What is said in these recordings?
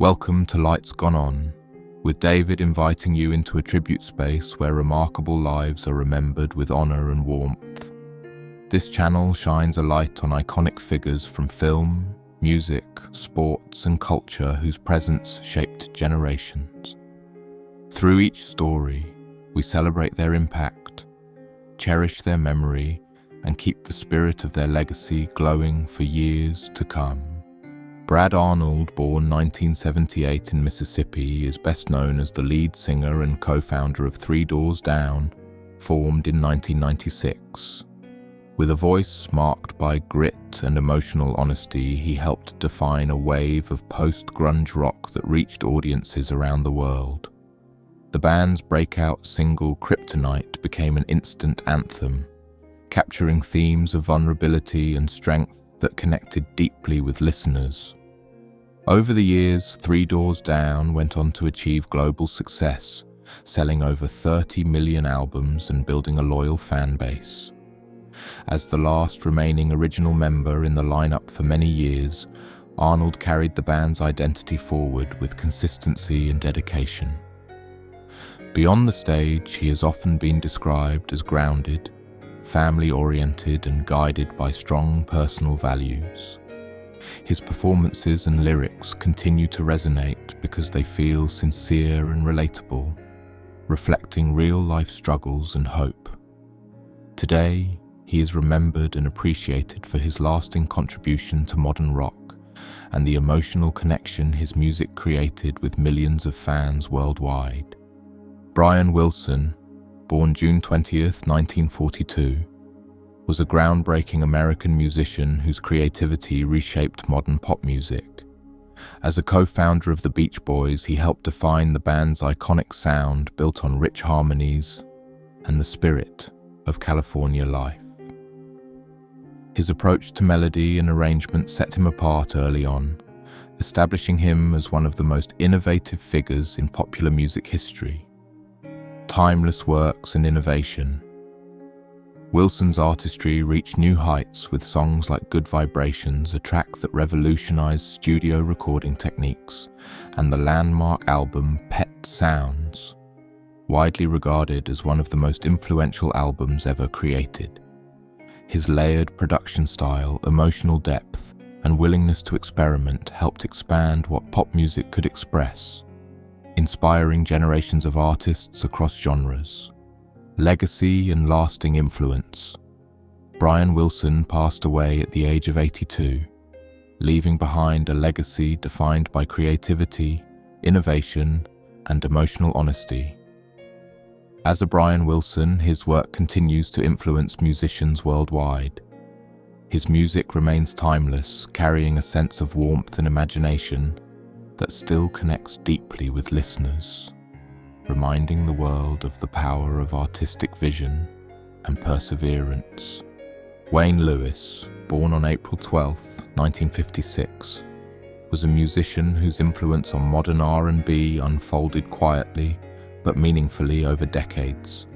Welcome to Lights Gone On, with David inviting you into a tribute space where remarkable lives are remembered with honor and warmth. This channel shines a light on iconic figures from film, music, sports, and culture whose presence shaped generations. Through each story, we celebrate their impact, cherish their memory, and keep the spirit of their legacy glowing for years to come. Brad Arnold, born 1978 in Mississippi, is best known as the lead singer and co-founder of Three Doors Down, formed in 1996. With a voice marked by grit and emotional honesty, he helped define a wave of post-grunge rock that reached audiences around the world. The band's breakout single Kryptonite became an instant anthem, capturing themes of vulnerability and strength that connected deeply with listeners. Over the years, Three Doors Down went on to achieve global success, selling over 30 million albums and building a loyal fan base. As the last remaining original member in the lineup for many years, Arnold carried the band's identity forward with consistency and dedication. Beyond the stage, he has often been described as grounded, family-oriented, and guided by strong personal values. His performances and lyrics continue to resonate because they feel sincere and relatable, reflecting real-life struggles and hope. Today, he is remembered and appreciated for his lasting contribution to modern rock and the emotional connection his music created with millions of fans worldwide. Brian Wilson, born June 20th, 1942, was a groundbreaking American musician whose creativity reshaped modern pop music. As a co-founder of the Beach Boys, he helped define the band's iconic sound built on rich harmonies and the spirit of California life. His approach to melody and arrangement set him apart early on, establishing him as one of the most innovative figures in popular music history. Timeless works and innovation. Wilson's artistry reached new heights with songs like Good Vibrations, a track that revolutionized studio recording techniques, and the landmark album Pet Sounds, widely regarded as one of the most influential albums ever created. His layered production style, emotional depth, and willingness to experiment helped expand what pop music could express, inspiring generations of artists across genres. Legacy and lasting influence. Brian Wilson passed away at the age of 82, leaving behind a legacy defined by creativity, innovation, and emotional honesty. As a Brian Wilson, his work continues to influence musicians worldwide. His music remains timeless, carrying a sense of warmth and imagination that still connects deeply with listeners, reminding the world of the power of artistic vision and perseverance. Wayne Lewis, born on April 12, 1956, was a musician whose influence on modern R&B unfolded quietly but meaningfully over decades.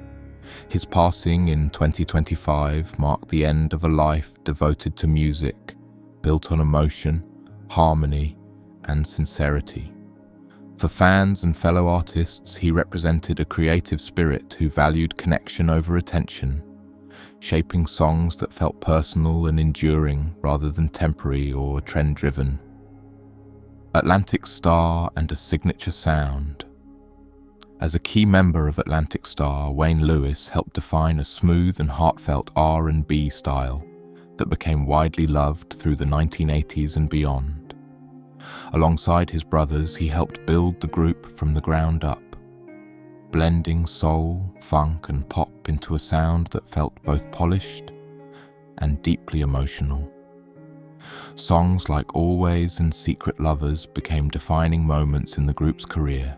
His passing in 2025 marked the end of a life devoted to music, built on emotion, harmony, and sincerity. For fans and fellow artists, he represented a creative spirit who valued connection over attention, shaping songs that felt personal and enduring rather than temporary or trend-driven. Atlantic Starr and a signature sound. As a key member of Atlantic Starr, Wayne Lewis helped define a smooth and heartfelt R&B style that became widely loved through the 1980s and beyond. Alongside his brothers, he helped build the group from the ground up, blending soul, funk, and pop into a sound that felt both polished and deeply emotional. Songs like Always and Secret Lovers became defining moments in the group's career,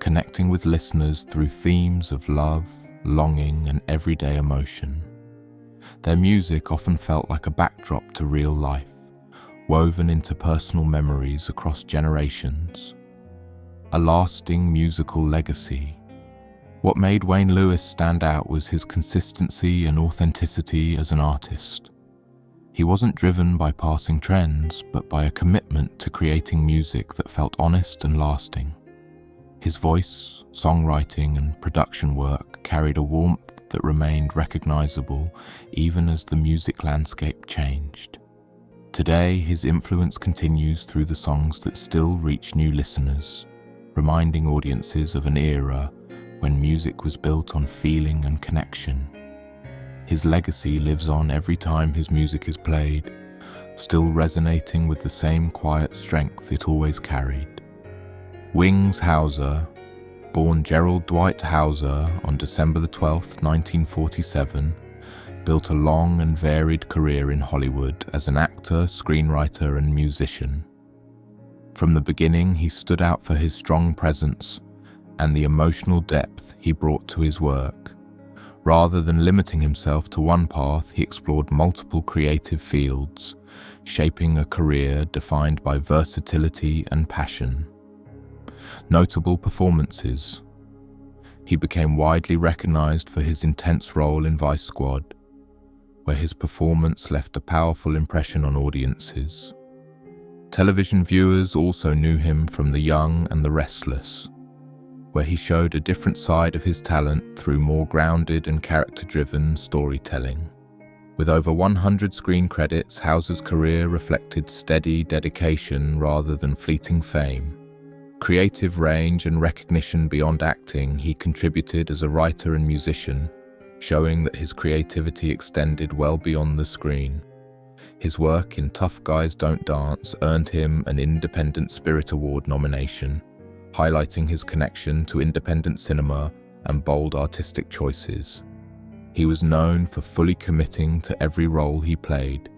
connecting with listeners through themes of love, longing, and everyday emotion. Their music often felt like a backdrop to real life, woven into personal memories across generations. A lasting musical legacy. What made Wayne Lewis stand out was his consistency and authenticity as an artist. He wasn't driven by passing trends, but by a commitment to creating music that felt honest and lasting. His voice, songwriting, and production work carried a warmth that remained recognizable even as the music landscape changed. Today, his influence continues through the songs that still reach new listeners, reminding audiences of an era when music was built on feeling and connection. His legacy lives on every time his music is played, still resonating with the same quiet strength it always carried. Wings Hauser, born Gerald Dwight Hauser on December 12, 1947, built a long and varied career in Hollywood as an actor, screenwriter, and musician. From the beginning, he stood out for his strong presence and the emotional depth he brought to his work. Rather than limiting himself to one path, he explored multiple creative fields, shaping a career defined by versatility and passion. Notable performances. He became widely recognized for his intense role in Vice Squad, where his performance left a powerful impression on audiences. Television viewers also knew him from The Young and the Restless, where he showed a different side of his talent through more grounded and character-driven storytelling. With over 100 screen credits, Hauser's career reflected steady dedication rather than fleeting fame. Creative range and recognition beyond acting, he contributed as a writer and musician, showing that his creativity extended well beyond the screen. His work in Tough Guys Don't Dance earned him an Independent Spirit Award nomination, highlighting his connection to independent cinema and bold artistic choices. He was known for fully committing to every role he played.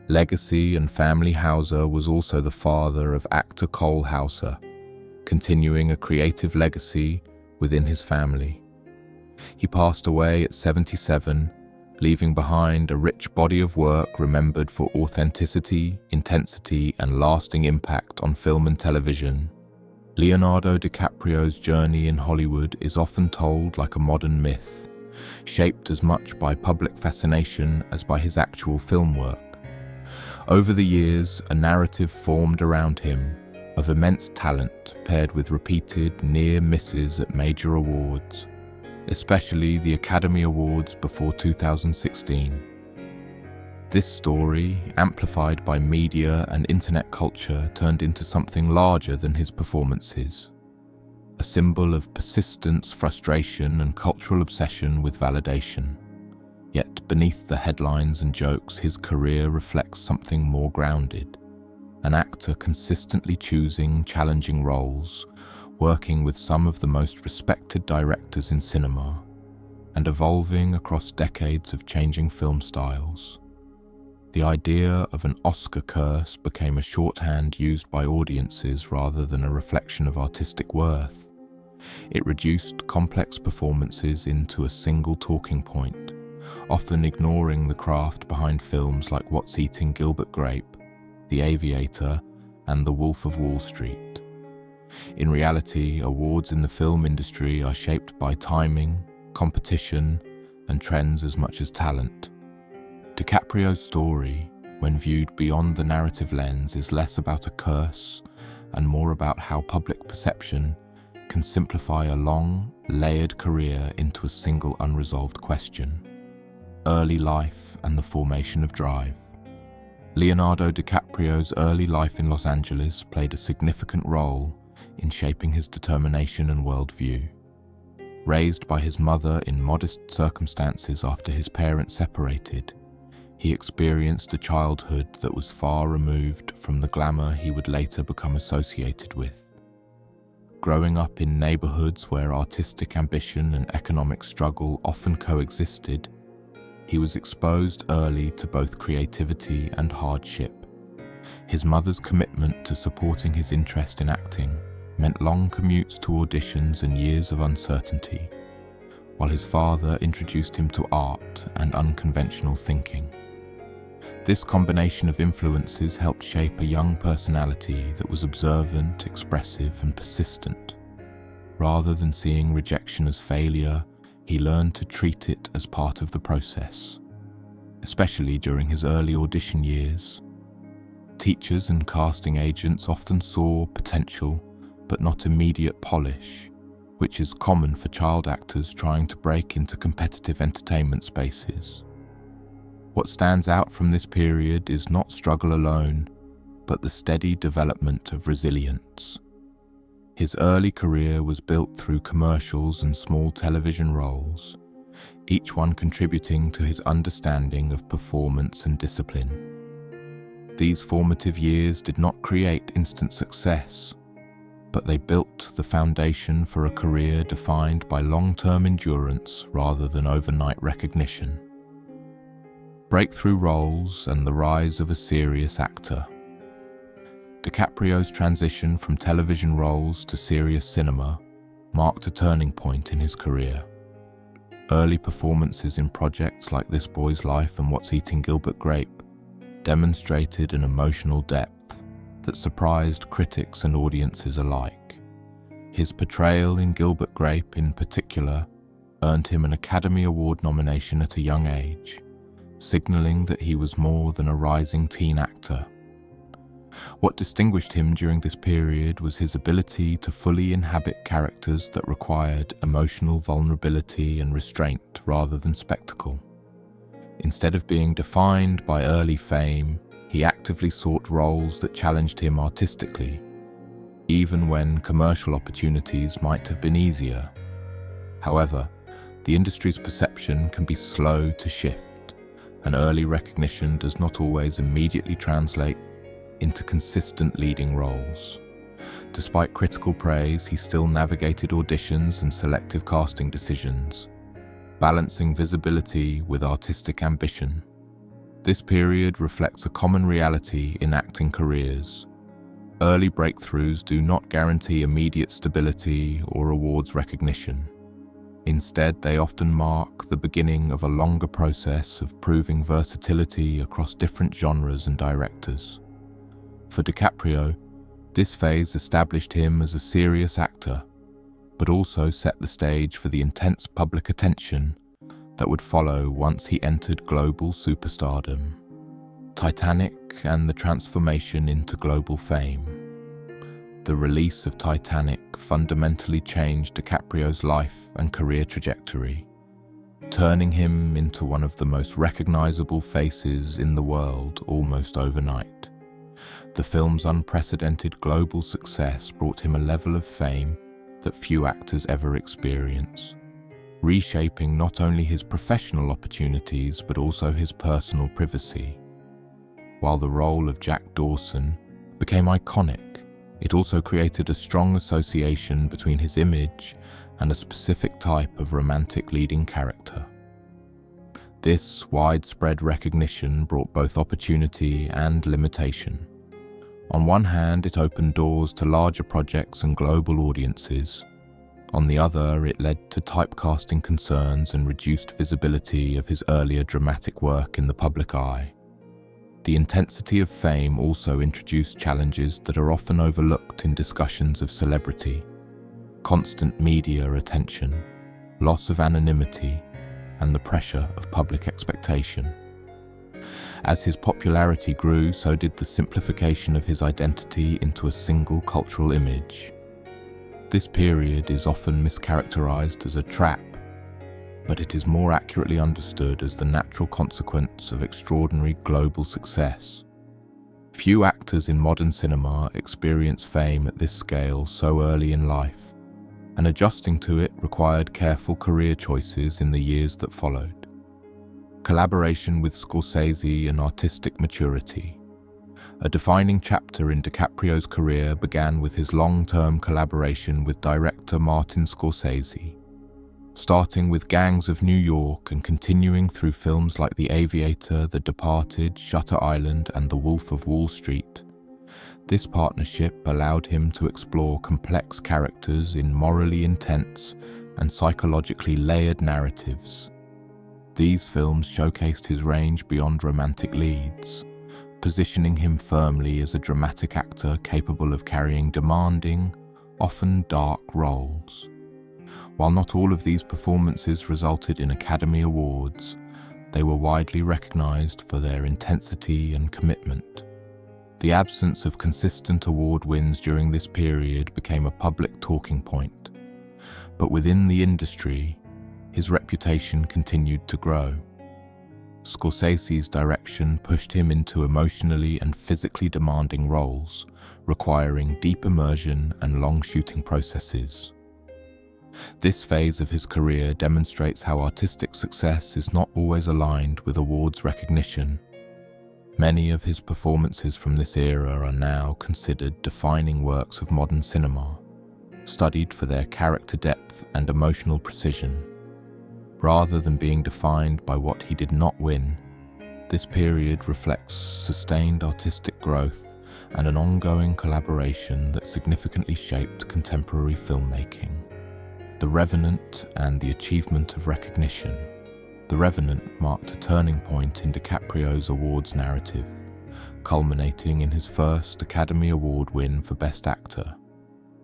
Legacy and family. Hauser was also the father of actor Cole Hauser, continuing a creative legacy within his family. He passed away at 77, leaving behind a rich body of work remembered for authenticity, intensity, and lasting impact on film and television. Leonardo DiCaprio's journey in Hollywood is often told like a modern myth, shaped as much by public fascination as by his actual film work. Over the years, a narrative formed around him of immense talent paired with repeated near misses at major awards, especially the Academy Awards before 2016. This story, amplified by media and internet culture, turned into something larger than his performances, a symbol of persistence, frustration, and cultural obsession with validation. Yet beneath the headlines and jokes, his career reflects something more grounded, an actor consistently choosing challenging roles, working with some of the most respected directors in cinema, and evolving across decades of changing film styles. The idea of an Oscar curse became a shorthand used by audiences rather than a reflection of artistic worth. It reduced complex performances into a single talking point, often ignoring the craft behind films like What's Eating Gilbert Grape, The Aviator, and The Wolf of Wall Street. In reality, awards in the film industry are shaped by timing, competition, and trends as much as talent. DiCaprio's story, when viewed beyond the narrative lens, is less about a curse and more about how public perception can simplify a long, layered career into a single unresolved question: early life and the formation of drive. Leonardo DiCaprio's early life in Los Angeles played a significant role in shaping his determination and worldview. Raised by his mother in modest circumstances after his parents separated, he experienced a childhood that was far removed from the glamour he would later become associated with. Growing up in neighborhoods where artistic ambition and economic struggle often coexisted, he was exposed early to both creativity and hardship. His mother's commitment to supporting his interest in acting meant long commutes to auditions and years of uncertainty, while his father introduced him to art and unconventional thinking. This combination of influences helped shape a young personality that was observant, expressive, and persistent. Rather than seeing rejection as failure, he learned to treat it as part of the process. especially during his early audition years. Teachers and casting agents often saw potential, but not immediate polish, which is common for child actors trying to break into competitive entertainment spaces. What stands out from this period is not struggle alone, but the steady development of resilience. His early career was built through commercials and small television roles, each one contributing to his understanding of performance and discipline. These formative years did not create instant success, but they built the foundation for a career defined by long-term endurance rather than overnight recognition. Breakthrough roles and the rise of a serious actor. DiCaprio's transition from television roles to serious cinema marked a turning point in his career. Early performances in projects like This Boy's Life and What's Eating Gilbert Grape demonstrated an emotional depth that surprised critics and audiences alike. His portrayal in Gilbert Grape in particular earned him an Academy Award nomination at a young age, signaling that he was more than a rising teen actor. What distinguished him during this period was his ability to fully inhabit characters that required emotional vulnerability and restraint rather than spectacle. Instead of being defined by early fame, he actively sought roles that challenged him artistically, even when commercial opportunities might have been easier. However, the industry's perception can be slow to shift, and early recognition does not always immediately translate into consistent leading roles. Despite critical praise, he still navigated auditions and selective casting decisions, balancing visibility with artistic ambition. This period reflects a common reality in acting careers. Early breakthroughs do not guarantee immediate stability or awards recognition. Instead, they often mark the beginning of a longer process of proving versatility across different genres and directors. For DiCaprio, this phase established him as a serious actor, but also set the stage for the intense public attention that would follow once he entered global superstardom. Titanic and the transformation into global fame. The release of Titanic fundamentally changed DiCaprio's life and career trajectory, turning him into one of the most recognizable faces in the world almost overnight. The film's unprecedented global success brought him a level of fame that few actors ever experience, reshaping not only his professional opportunities but also his personal privacy. While the role of Jack Dawson became iconic, it also created a strong association between his image and a specific type of romantic leading character. This widespread recognition brought both opportunity and limitation. On one hand, it opened doors to larger projects and global audiences. On the other, it led to typecasting concerns and reduced visibility of his earlier dramatic work in the public eye. The intensity of fame also introduced challenges that are often overlooked in discussions of celebrity: constant media attention, loss of anonymity, and the pressure of public expectation. As his popularity grew, so did the simplification of his identity into a single cultural image. This period is often mischaracterized as a trap, but it is more accurately understood as the natural consequence of extraordinary global success. Few actors in modern cinema experience fame at this scale so early in life, and adjusting to it required careful career choices in the years that followed. Collaboration with Scorsese and artistic maturity. A defining chapter in DiCaprio's career began with his long-term collaboration with director Martin Scorsese. Starting with Gangs of New York and continuing through films like The Aviator, The Departed, Shutter Island, and The Wolf of Wall Street, this partnership allowed him to explore complex characters in morally intense and psychologically layered narratives. These films showcased his range beyond romantic leads, positioning him firmly as a dramatic actor capable of carrying demanding, often dark roles. While not all of these performances resulted in Academy Awards, They were widely recognized for their intensity and commitment. The absence of consistent award wins during this period became a public talking point, but within the industry, his reputation continued to grow. Scorsese's direction pushed him into emotionally and physically demanding roles, requiring deep immersion and long shooting processes. This phase of his career demonstrates how artistic success is not always aligned with awards recognition. Many of his performances from this era are now considered defining works of modern cinema, studied for their character depth and emotional precision. Rather than being defined by what he did not win, this period reflects sustained artistic growth and an ongoing collaboration that significantly shaped contemporary filmmaking. The Revenant and the achievement of recognition. The Revenant marked a turning point in DiCaprio's awards narrative, culminating in his first Academy Award win for Best Actor.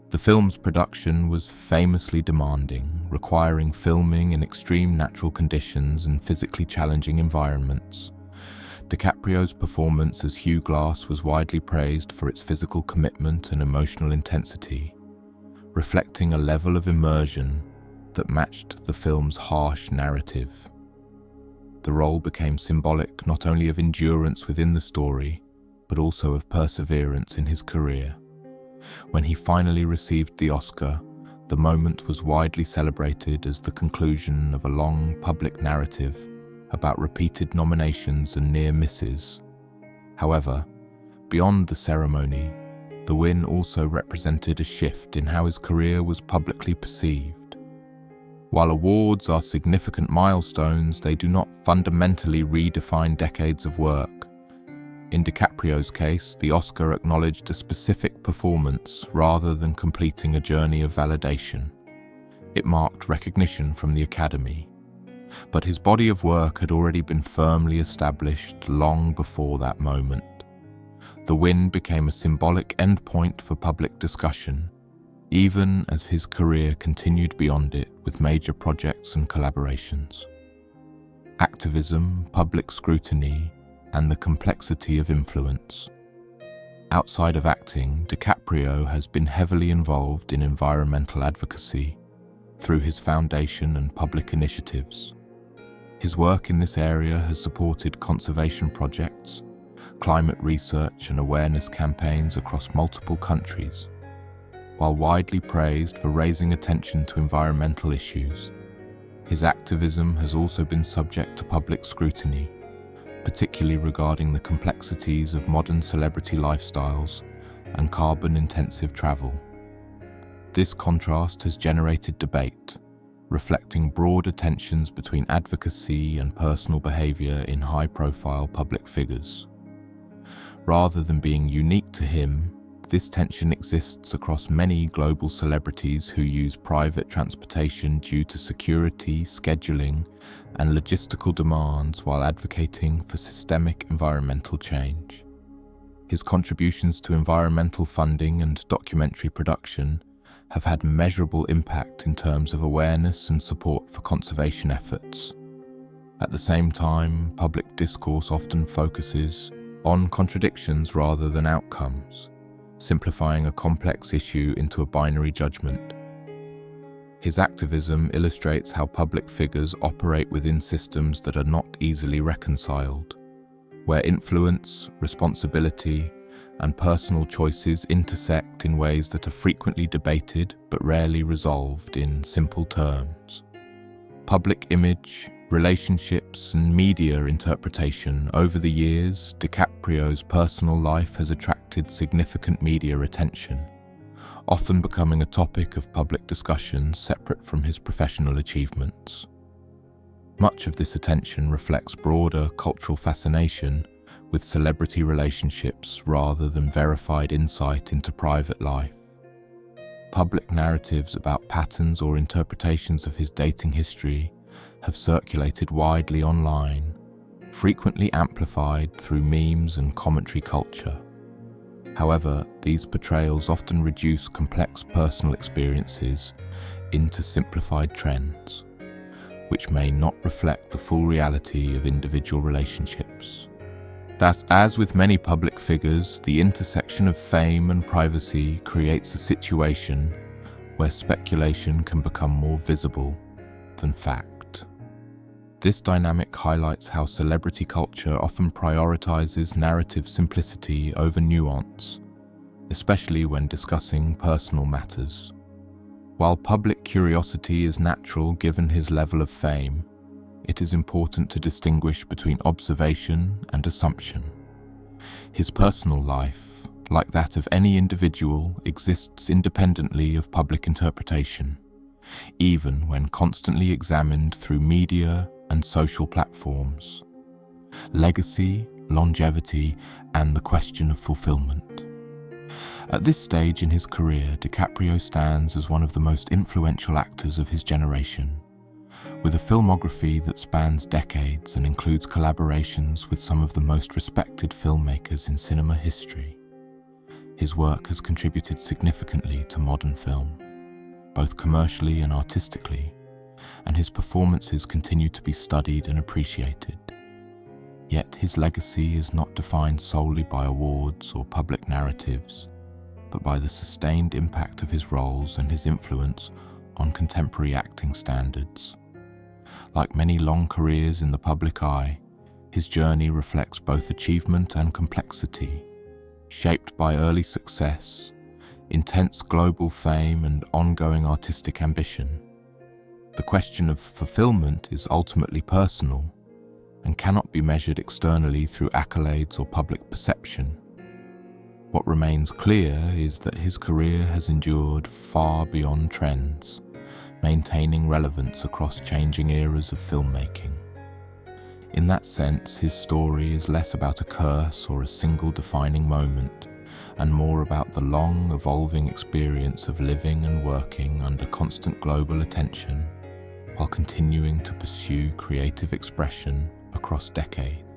The film's production was famously demanding, requiring filming in extreme natural conditions and physically challenging environments. DiCaprio's performance as Hugh Glass was widely praised for its physical commitment and emotional intensity, reflecting a level of immersion that matched the film's harsh narrative. The role became symbolic not only of endurance within the story, but also of perseverance in his career. When he finally received the Oscar, the moment was widely celebrated as the conclusion of a long public narrative about repeated nominations and near misses. However, beyond the ceremony, the win also represented a shift in how his career was publicly perceived. While awards are significant milestones, they do not fundamentally redefine decades of work. In DiCaprio's case, the Oscar acknowledged a specific performance rather than completing a journey of validation. It marked recognition from the Academy. But his body of work had already been firmly established long before that moment. The win became a symbolic endpoint for public discussion, even as his career continued beyond it with major projects and collaborations. Activism, public scrutiny, and the complexity of influence. Outside of acting, DiCaprio has been heavily involved in environmental advocacy through his foundation and public initiatives. His work in this area has supported conservation projects, climate research and awareness campaigns across multiple countries. While widely praised for raising attention to environmental issues, his activism has also been subject to public scrutiny, particularly regarding the complexities of modern celebrity lifestyles and carbon-intensive travel. This contrast has generated debate, reflecting broader tensions between advocacy and personal behavior in high-profile public figures. Rather than being unique to him, this tension exists across many global celebrities who use private transportation due to security, scheduling, and logistical demands while advocating for systemic environmental change. His contributions to environmental funding and documentary production have had measurable impact in terms of awareness and support for conservation efforts. At the same time, public discourse often focuses on contradictions rather than outcomes, simplifying a complex issue into a binary judgment. His activism illustrates how public figures operate within systems that are not easily reconciled, where influence, responsibility, and personal choices intersect in ways that are frequently debated but rarely resolved in simple terms. Public image, relationships, and media interpretation. Over the years, DiCaprio's personal life has attracted significant media attention, often becoming a topic of public discussion separate from his professional achievements. Much of this attention reflects broader cultural fascination with celebrity relationships rather than verified insight into private life. Public narratives about patterns or interpretations of his dating history have circulated widely online, frequently amplified through memes and commentary culture. However, these portrayals often reduce complex personal experiences into simplified trends. which may not reflect the full reality of individual relationships. Thus, as with many public figures, the intersection of fame and privacy creates a situation where speculation can become more visible than fact. This dynamic highlights how celebrity culture often prioritizes narrative simplicity over nuance, especially when discussing personal matters. While public curiosity is natural given his level of fame, it is important to distinguish between observation and assumption. His personal life, like that of any individual, exists independently of public interpretation, even when constantly examined through media and social platforms. Legacy, longevity, and the question of fulfillment. At this stage in his career, DiCaprio stands as one of the most influential actors of his generation, with a filmography that spans decades and includes collaborations with some of the most respected filmmakers in cinema history. His work has contributed significantly to modern film, both commercially and artistically, and his performances continue to be studied and appreciated. Yet his legacy is not defined solely by awards or public narratives, but by the sustained impact of his roles and his influence on contemporary acting standards. Like many long careers in the public eye, his journey reflects both achievement and complexity, shaped by early success, intense global fame, and ongoing artistic ambition. The question of fulfillment is ultimately personal and cannot be measured externally through accolades or public perception. What remains clear is that his career has endured far beyond trends, maintaining relevance across changing eras of filmmaking. In that sense, his story is less about a curse or a single defining moment, and more about the long, evolving experience of living and working under constant global attention, while continuing to pursue creative expression across decades.